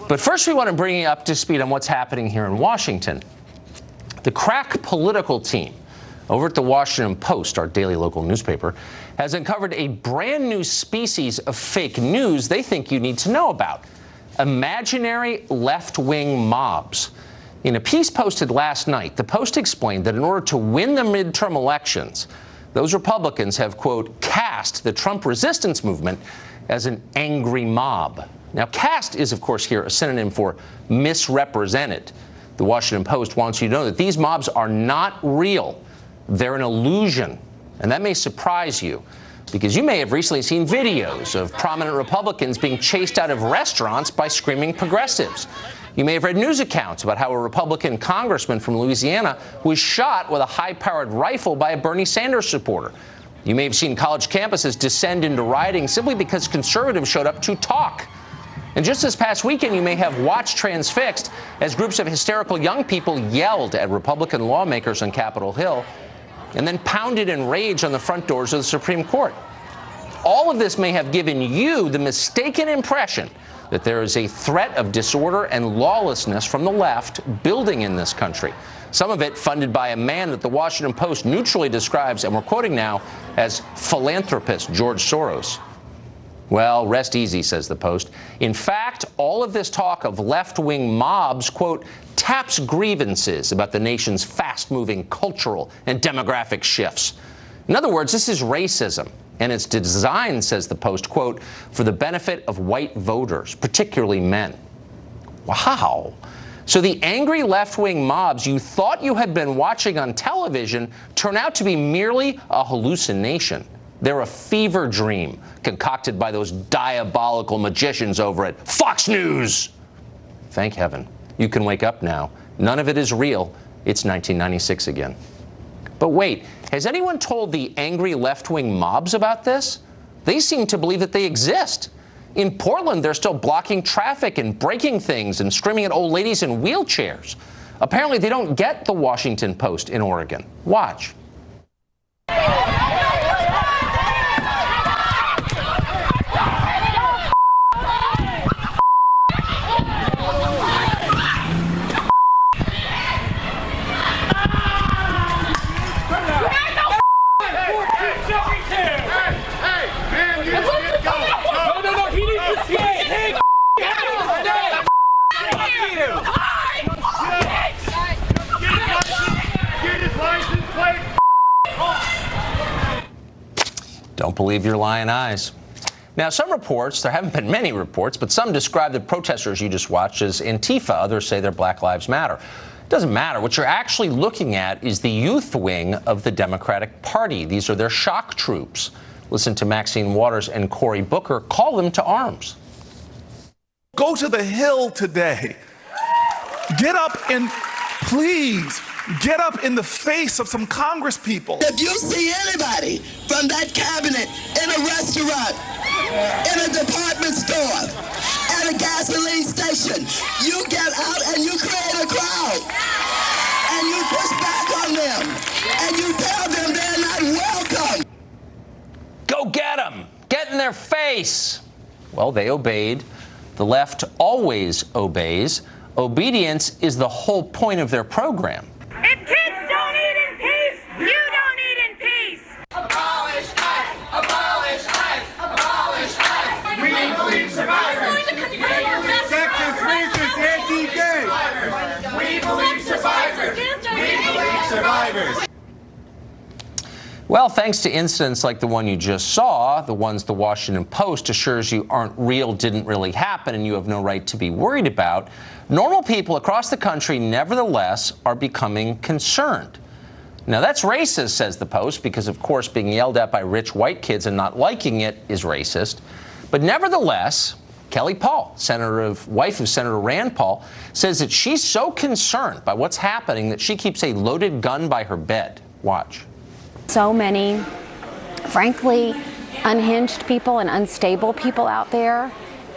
But first, we want to bring you up to speed on what's happening here in Washington. The crack political team over at the Washington Post, our daily local newspaper, has uncovered a brand new species of fake news they think you need to know about: imaginary left-wing mobs. In a piece posted last night, the Post explained that in order to win the midterm elections, those Republicans have, quote, cast the Trump resistance movement as an angry mob. Now, cast is, of course, here a synonym for misrepresented. The Washington Post wants you to know that these mobs are not real. They're an illusion. And that may surprise you, because you may have recently seen videos of prominent Republicans being chased out of restaurants by screaming progressives. You may have read news accounts about how a Republican congressman from Louisiana was shot with a high-powered rifle by a Bernie Sanders supporter. You may have seen college campuses descend into rioting simply because conservatives showed up to talk. And just this past weekend, you may have watched transfixed as groups of hysterical young people yelled at Republican lawmakers on Capitol Hill and then pounded in rage on the front doors of the Supreme Court. All of this may have given you the mistaken impression that there is a threat of disorder and lawlessness from the left building in this country. Some of it funded by a man that the Washington Post neutrally describes, and we're quoting now, as philanthropist George Soros. Well, rest easy, says the Post. In fact, all of this talk of left-wing mobs, quote, taps grievances about the nation's fast-moving cultural and demographic shifts. In other words, this is racism, and it's designed, says the Post, quote, for the benefit of white voters, particularly men. Wow. So the angry left-wing mobs you thought you had been watching on television turn out to be merely a hallucination. They're a fever dream concocted by those diabolical magicians over at Fox News. Thank heaven. You can wake up now. None of it is real. It's 1996 again. But wait, has anyone told the angry left-wing mobs about this? They seem to believe that they exist. In Portland, they're still blocking traffic and breaking things and screaming at old ladies in wheelchairs. Apparently, they don't get the Washington Post in Oregon. Watch. Don't believe your lying eyes. Now, some reports, there haven't been many reports, but some describe the protesters you just watched as Antifa. Others say they're Black Lives Matter. It doesn't matter. What you're actually looking at is the youth wing of the Democratic Party. These are their shock troops. Listen to Maxine Waters and Cory Booker call them to arms. Go to the Hill today. Get up and please get up in the face of some Congress people. If you see anybody from that cabinet in a restaurant, in a department store, at a gasoline station, you get out and you create a crowd. And you push back on them. And you tell them they're not welcome. Go get them. Get in their face. Well, they obeyed. The left always obeys. Obedience is the whole point of their program. If kids don't eat in peace, you don't eat in peace. Abolish ICE! Abolish ICE! Abolish ICE! We believe survivors! Sexist, racist, anti-gay! We believe survivors! We believe survivors! Well, thanks to incidents like the one you just saw, the ones the Washington Post assures you aren't real, didn't really happen, and you have no right to be worried about, normal people across the country, nevertheless, are becoming concerned. Now, that's racist, says the Post, because, of course, being yelled at by rich white kids and not liking it is racist. But nevertheless, Kelly Paul, wife of Senator Rand Paul, says that she's so concerned by what's happening that she keeps a loaded gun by her bed. Watch. So many, frankly, unhinged people and unstable people out there.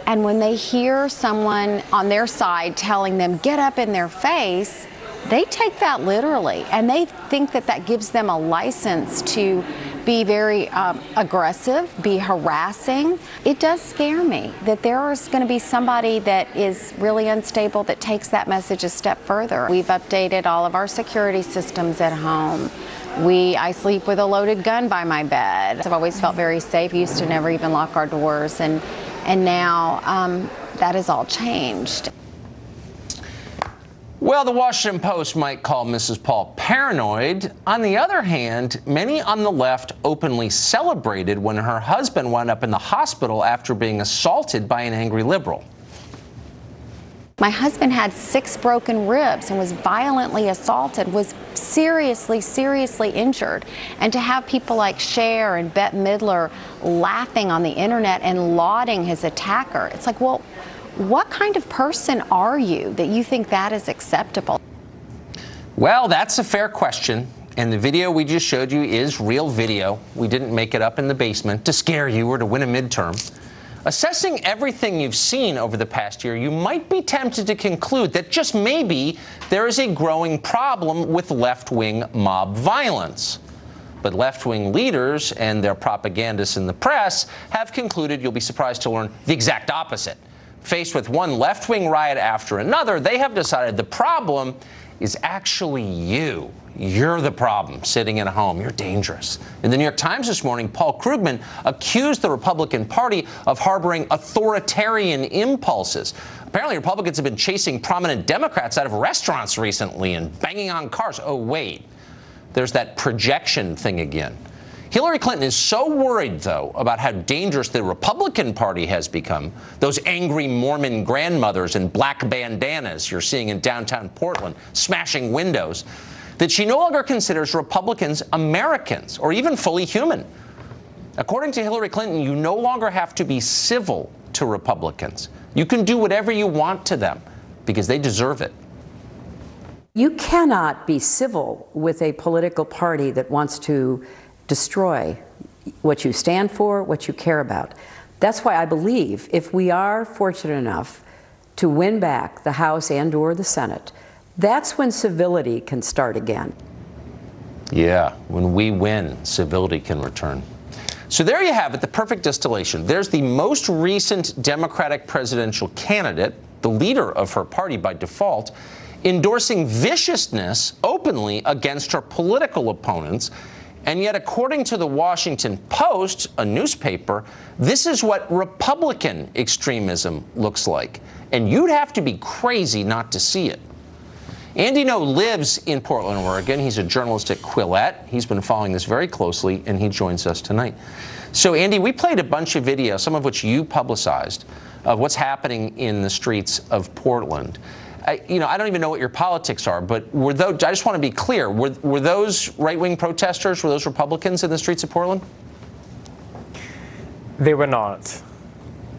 And when they hear someone on their side telling them, get up in their face, they take that literally. And they think that that gives them a license to be very aggressive, be harassing. It does scare me that there is going to be somebody that is really unstable that takes that message a step further. We've updated all of our security systems at home. I sleep with a loaded gun by my bed. I've always felt very safe. We used to never even lock our doors, and now that has all changed. Well, the Washington Post might call Mrs. Paul paranoid. On the other hand, many on the left openly celebrated when her husband wound up in the hospital after being assaulted by an angry liberal. My husband had 6 broken ribs and was violently assaulted, was seriously injured. And to have people like Cher and Bette Midler laughing on the internet and lauding his attacker, it's like, well, what kind of person are you that you think that is acceptable? Well, that's a fair question. And the video we just showed you is real video. We didn't make it up in the basement to scare you or to win a midterm. Assessing everything you've seen over the past year, you might be tempted to conclude that just maybe there is a growing problem with left-wing mob violence. But left-wing leaders and their propagandists in the press have concluded, you'll be surprised to learn, the exact opposite. Faced with one left-wing riot after another, they have decided the problem is actually you. You're the problem, sitting at home. You're dangerous. In the New York Times this morning, Paul Krugman accused the Republican Party of harboring authoritarian impulses. Apparently, Republicans have been chasing prominent Democrats out of restaurants recently and banging on cars. Oh, wait. There's that projection thing again. Hillary Clinton is so worried, though, about how dangerous the Republican Party has become, those angry Mormon grandmothers in black bandanas you're seeing in downtown Portland, smashing windows, that she no longer considers Republicans Americans or even fully human. According to Hillary Clinton, you no longer have to be civil to Republicans. You can do whatever you want to them because they deserve it. You cannot be civil with a political party that wants to destroy what you stand for, what you care about. That's why I believe if we are fortunate enough to win back the House and/or the Senate, that's when civility can start again. Yeah, when we win, civility can return. So there you have it, the perfect distillation. There's the most recent Democratic presidential candidate, the leader of her party by default, endorsing viciousness openly against her political opponents. And yet, according to the Washington Post, a newspaper, this is what Republican extremism looks like. And you'd have to be crazy not to see it. Andy Ngo lives in Portland, Oregon. He's a journalist at Quillette. He's been following this very closely, and he joins us tonight. So, Andy, we played a bunch of videos, some of which you publicized, of what's happening in the streets of Portland. I don't even know what your politics are, but were those, I just want to be clear, were those right-wing protesters, were those Republicans in the streets of Portland? They were not.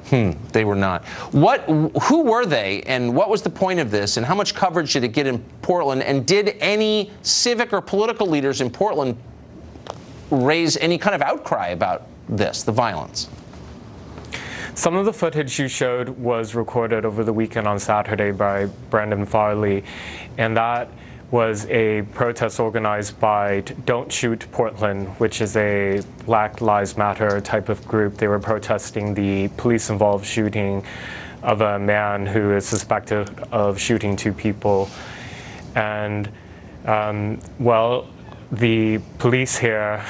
They were not. Who were they, and what was the point of this, and how much coverage did it get in Portland, and did any civic or political leaders in Portland raise any kind of outcry about this, the violence? Some of the footage you showed was recorded over the weekend on Saturday by Brandon Farley, and that was a protest organized by Don't Shoot Portland, which is a Black Lives Matter type of group. They were protesting the police-involved shooting of a man who is suspected of shooting 2 people. And, the police here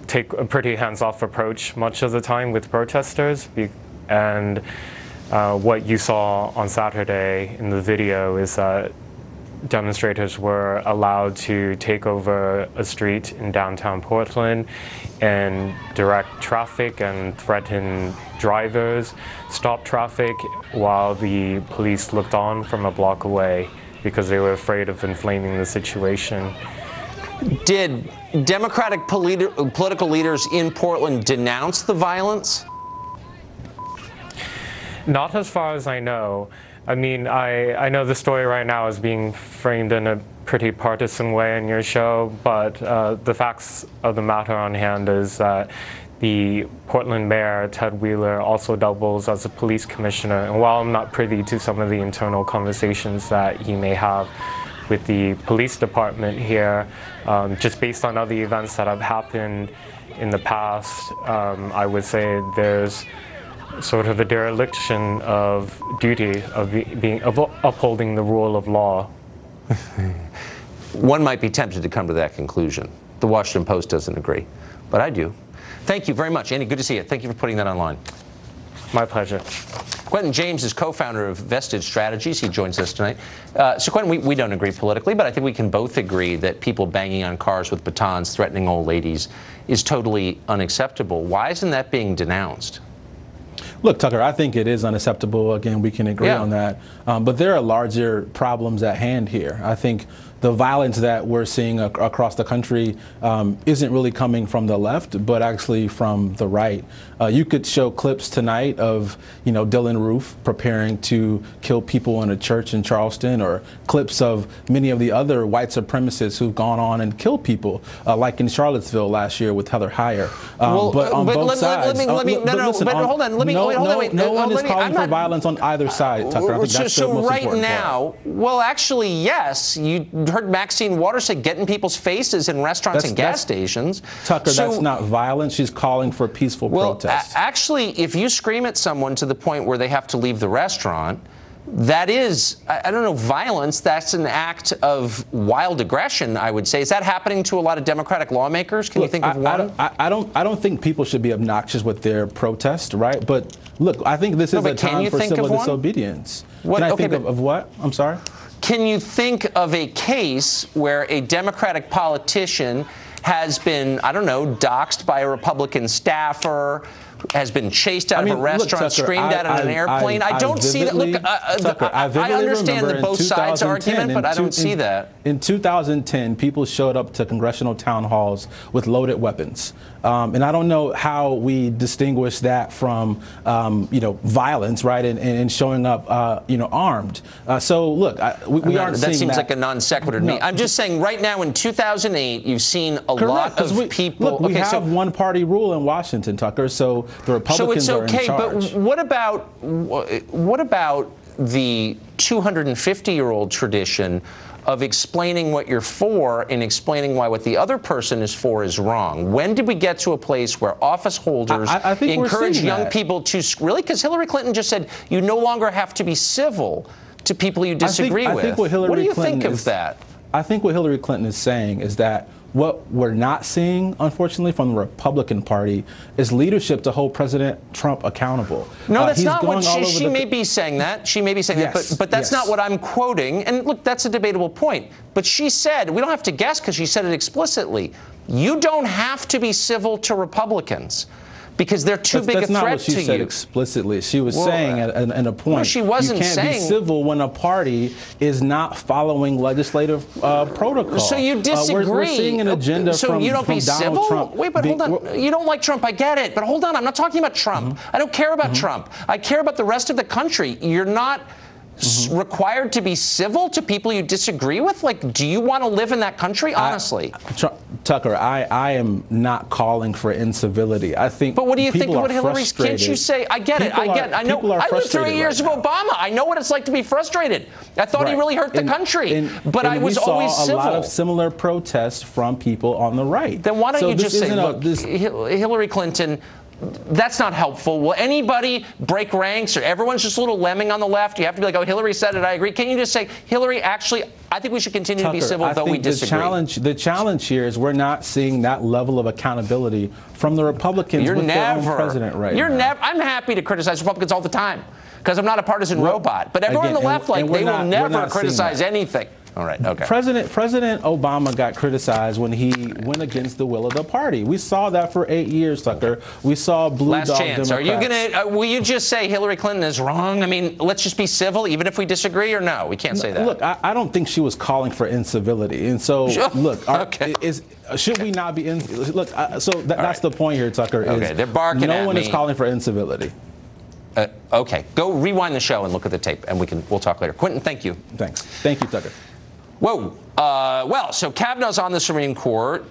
take a pretty hands-off approach much of the time with protesters, and what you saw on Saturday in the video is that demonstrators were allowed to take over a street in downtown Portland and direct traffic and threaten drivers, stop traffic while the police looked on from a block away because they were afraid of inflaming the situation. Did Democratic political leaders in Portland denounce the violence? Not as far as I know. I mean, I know the story right now is being framed in a pretty partisan way in your show, but the facts of the matter on hand is that the Portland mayor, Ted Wheeler, also doubles as a police commissioner. And while I'm not privy to some of the internal conversations that he may have with the police department here, just based on other events that have happened in the past, I would say there's sort of a dereliction of duty of upholding the rule of law. One might be tempted to come to that conclusion. The Washington Post doesn't agree, but I do. Thank you very much, Andy. Good to see you. Thank you for putting that online. My pleasure. Quentin James is co-founder of Vested Strategies. He joins us tonight. So, Quentin, we don't agree politically, but I think we can both agree that people banging on cars with batons, threatening old ladies, is totally unacceptable. Why isn't that being denounced? Look, Tucker, I think it is unacceptable. Again, we can agree on that. But there are larger problems at hand here. I think the violence that we're seeing across the country isn't really coming from the left, but actually from the right. You could show clips tonight of, Dylan Roof preparing to kill people in a church in Charleston, or clips of many of the other white supremacists who've gone on and killed people, like in Charlottesville last year with Heather Heyer. But on both sides, no one is calling for violence on either side, Tucker. I think that's the most important part. Well, actually, yes. You heard Maxine Waters say get in people's faces in restaurants and gas stations. Tucker, that's not violence. She's calling for peaceful protests. Actually, if you scream at someone to the point where they have to leave the restaurant, that is, I don't know, violence. That's an act of wild aggression, I would say. Is that happening to a lot of Democratic lawmakers? Can you think of one? I don't think people should be obnoxious with their protest, right? But look, I think this is a time for civil disobedience. Can I think of what? I'm sorry? Can you think of a case where a Democratic politician has been, I don't know, doxxed by a Republican staffer, has been chased out of a restaurant, Tucker, screamed at on an airplane? I don't see that. Look, I understand the both sides argument, but I don't see that. In 2010, people showed up to congressional town halls with loaded weapons. And I don't know how we distinguish that from, violence, right, and showing up, armed. So, look, we aren't seeing that. That seems like a non sequitur to me. I'm just saying right now in 2008, you've seen a lot of people. Look, we have one-party rule in Washington, Tucker, so the Republicans are in charge. So it's okay, but what about the 250-year-old tradition of explaining what you're for and explaining why what the other person is for is wrong? When did we get to a place where office holders encourage young people to really? Because Hillary Clinton just said you no longer have to be civil to people you disagree with. What do you think of that? I think what Hillary Clinton is saying is that what we're not seeing, unfortunately, from the Republican Party is leadership to hold President Trump accountable. No, that's not what she may be saying that. She may be saying that, but that's not what I'm quoting. And look, that's a debatable point. But she said, we don't have to guess because she said it explicitly, you don't have to be civil to Republicans, because they're too big a threat to you. That's not what she said explicitly. She was saying at a point, no, she wasn't you can't be civil when a party is not following legislative protocol. So you disagree. We're seeing an agenda from you don't be Donald civil? Trump. Wait, but hold on. You don't like Trump. I get it. But hold on. I'm not talking about Trump. I don't care about Trump. I care about the rest of the country. You're not required to be civil to people you disagree with? Like, do you want to live in that country? Honestly. Tucker, I am not calling for incivility. I think. But what do you think of what Hillary's? Can't you say? I get it. I know. I lived 3 years of Obama. I know what it's like to be frustrated. I thought he really hurt the country. But I was always civil. We saw a lot of similar protests from people on the right. Then why don't you just say, look, Hillary Clinton? That's not helpful. Will anybody break ranks, or everyone's just a little lemming on the left? You have to be like, oh, Hillary said it, I agree. Can you just say, Hillary, actually, I think we should continue to be civil, though we disagree? The challenge here is we're not seeing that level of accountability from the Republicans with their own president right now. I'm happy to criticize Republicans all the time, because I'm not a partisan robot. But everyone on the left, they will never criticize anything. All right, okay. President Obama got criticized when he went against the will of the party. We saw that for 8 years, Tucker. We saw blue dog Democrats. Are you gonna? Will you just say Hillary Clinton is wrong? I mean, let's just be civil, even if we disagree, or no? We can't say that. Look, I don't think she was calling for incivility, and so look, should we not be look? That's the point here, Tucker. Okay, they're barking at me. No one is calling for incivility. Okay, go rewind the show and look at the tape, and we'll talk later. Quentin, thank you. Thanks. Thank you, Tucker. Whoa. Well, so Kavanaugh's on the Supreme Court.